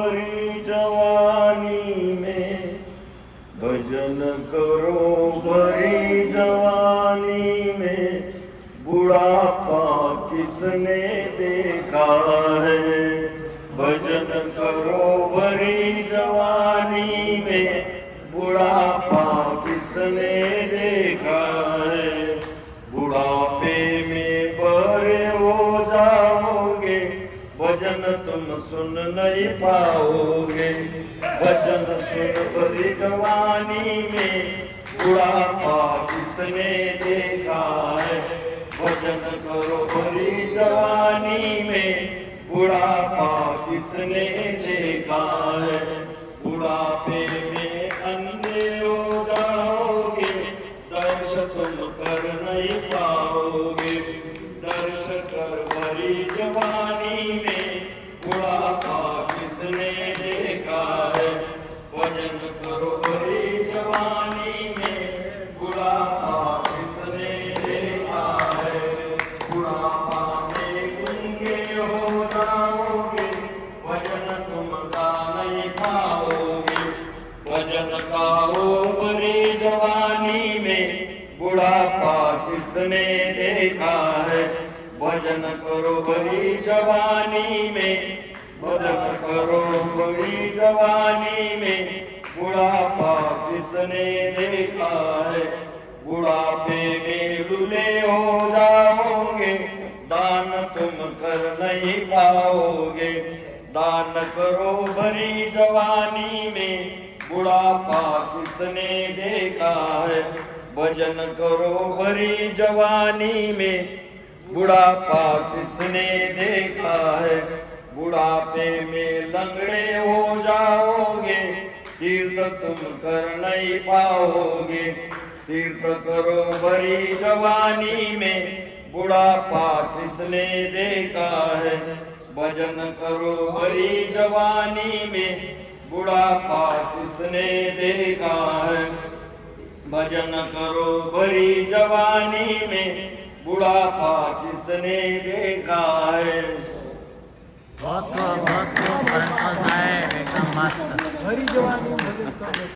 भरी जवानी में भजन करो, भरी जवानी में बुढ़ापा किसने देखा है। भजन करो भरी जवानी में बुढ़ापा किसने देखा है। बुढ़ापे में बड़े हो जाओगे, भजन तुम सुन नहीं पाओगे। भजन सुन भरी जवानी में बुढ़ापा किसने देखा है। भजन करो भरी जवानी में बुढ़ापा किसने देखा है। बुढ़ापे में अंधे हो जाओगे, दर्श तुम कर नहीं पाओगे। दर्श कर भरी जवानी में बुढ़ापा किसने देखा है। भजन करो भरी जवानी में बुढ़ापा किसने देखा है। बुढ़ापा में गूंगे हो जाओगे, भजन तुम गा नहीं पाओगे। भजन गाओ भरी जवानी में बुढ़ापा किसने देखा है। भजन करो भरी जवानी में, भजन करो भरी जवानी में बुढ़ापा किसने देखा है। बुढ़ापे में लूले हो जाओगे, दान तुम कर नहीं पाओगे। दान करो भरी जवानी में बुढ़ापा किसने देखा है। भजन करो भरी जवानी में बुढ़ापा किसने देखा है। बुढ़ापे में लंगड़े हो जाओगे, तीर्थ तुम कर नहीं पाओगे। तीर्थ करो भरी जवानी में बुढ़ापा किसने देखा है। भजन करो भरी जवानी में बुढ़ापा किसने देखा है। भजन करो भरी जवानी में बुढ़ापा किसने देखा है। बहुत बहुत साहेब एकदम मस्त. हरी जवानी भजन करो.